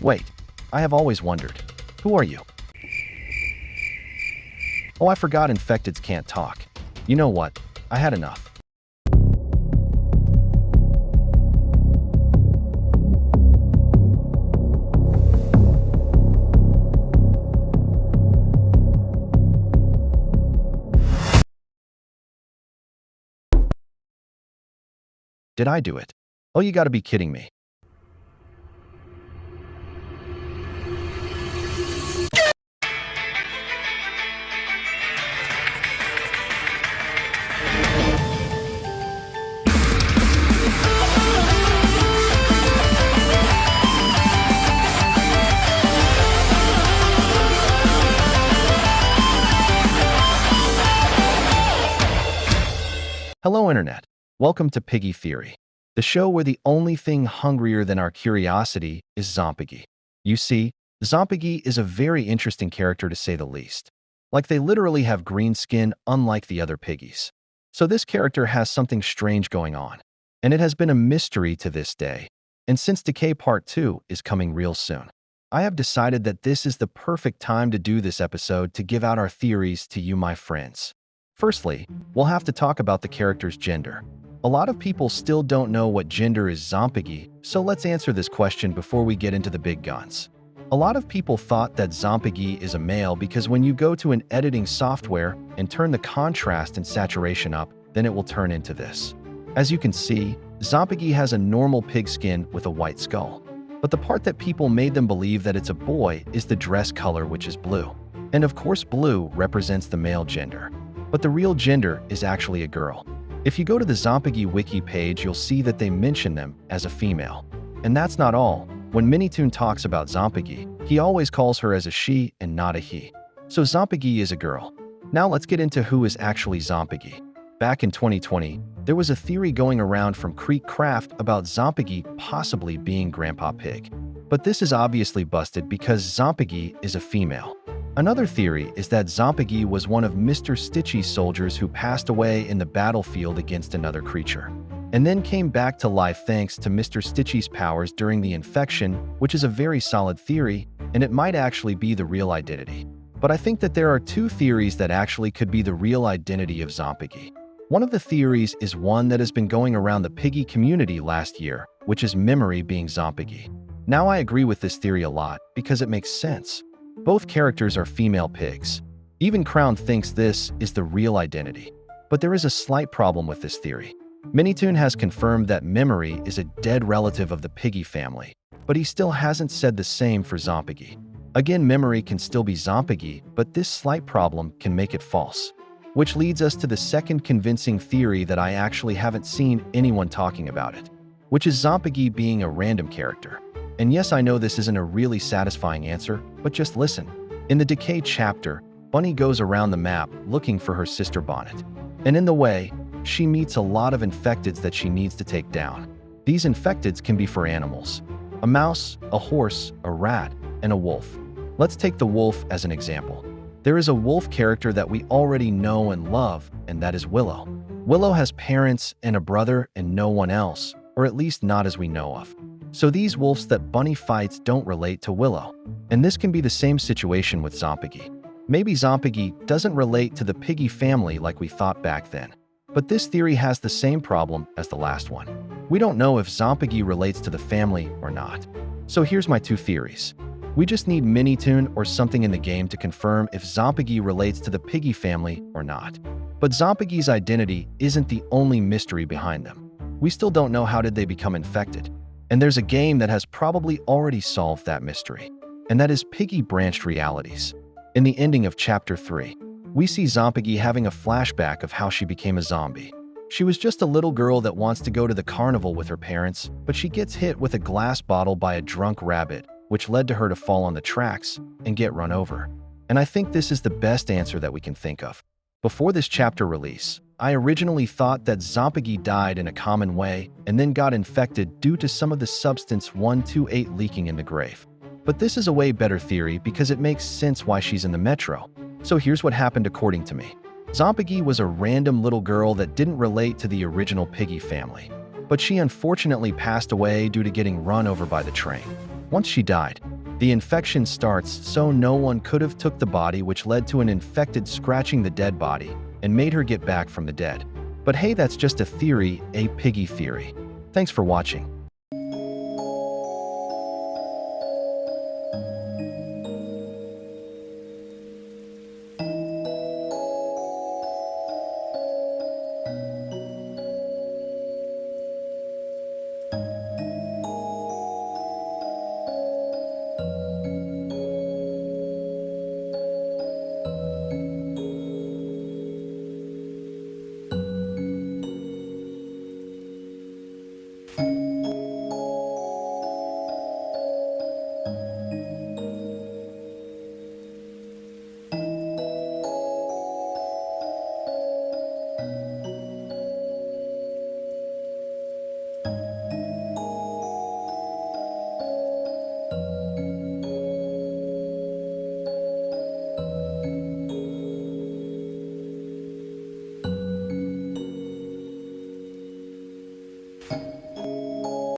Wait, I have always wondered. Who are you? Oh, I forgot infecteds can't talk. You know what? I had enough. Did I do it? Oh, you gotta be kidding me. Hello, Internet. Welcome to Piggy Theory, the show where the only thing hungrier than our curiosity is Zompiggy. You see, Zompiggy is a very interesting character to say the least. Like they literally have green skin unlike the other piggies. So this character has something strange going on, and it has been a mystery to this day. And since Decay Part 2 is coming real soon, I have decided that this is the perfect time to do this episode to give out our theories to you, my friends. Firstly, we'll have to talk about the character's gender. A lot of people still don't know what gender is Zompiggy, so let's answer this question before we get into the big guns. A lot of people thought that Zompiggy is a male because when you go to an editing software and turn the contrast and saturation up, then it will turn into this. As you can see, Zompiggy has a normal pig skin with a white skull. But the part that people made them believe that it's a boy is the dress color, which is blue. And of course, blue represents the male gender. But the real gender is actually a girl. If you go to the Zompiggy wiki page, you'll see that they mention them as a female. And that's not all. When MiniToon talks about Zompiggy, he always calls her as a she and not a he. So Zompiggy is a girl. Now let's get into who is actually Zompiggy. Back in 2020, there was a theory going around from Creek Craft about Zompiggy possibly being Grandpa Pig. But this is obviously busted because Zompiggy is a female. Another theory is that Zompiggy was one of Mr. Stitchy's soldiers who passed away in the battlefield against another creature, and then came back to life thanks to Mr. Stitchy's powers during the infection, which is a very solid theory, and it might actually be the real identity. But I think that there are two theories that actually could be the real identity of Zompiggy. One of the theories is one that has been going around the Piggy community last year, which is Memory being Zompiggy. Now I agree with this theory a lot because it makes sense. Both characters are female pigs. Even Crown thinks this is the real identity. But there is a slight problem with this theory. MiniToon has confirmed that Memory is a dead relative of the Piggy family, but he still hasn't said the same for Zompiggy. Again, Memory can still be Zompiggy, but this slight problem can make it false. Which leads us to the second convincing theory that I actually haven't seen anyone talking about it, which is Zompiggy being a random character. And yes, I know this isn't a really satisfying answer, but just listen. In the Decay chapter, Bunny goes around the map looking for her sister Bonnet. And in the way, she meets a lot of infecteds that she needs to take down. These infecteds can be for animals: a mouse, a horse, a rat, and a wolf. Let's take the wolf as an example. There is a wolf character that we already know and love, and that is Willow. Willow has parents and a brother and no one else, or at least not as we know of. So these wolves that Bunny fights don't relate to Willow. And this can be the same situation with Zompiggy. Maybe Zompiggy doesn't relate to the Piggy family like we thought back then. But this theory has the same problem as the last one. We don't know if Zompiggy relates to the family or not. So here's my two theories. We just need MiniToon or something in the game to confirm if Zompiggy relates to the Piggy family or not. But Zompiggy's identity isn't the only mystery behind them. We still don't know how did they become infected. And there's a game that has probably already solved that mystery, and that is Piggy Branched Realities. In the ending of Chapter 3, we see Zompiggy having a flashback of how she became a zombie. She was just a little girl that wants to go to the carnival with her parents, but she gets hit with a glass bottle by a drunk rabbit, which led to her to fall on the tracks and get run over. And I think this is the best answer that we can think of. Before this chapter release, I originally thought that Zompiggy died in a common way and then got infected due to some of the substance 128 leaking in the grave. But this is a way better theory because it makes sense why she's in the metro. So here's what happened according to me. Zompiggy was a random little girl that didn't relate to the original Piggy family, but she unfortunately passed away due to getting run over by the train. Once she died, The infection starts so no one could have took the body, which led to an infected scratching the dead body and made her get back from the dead. But hey, that's just a theory, a Piggy theory. Thanks for watching.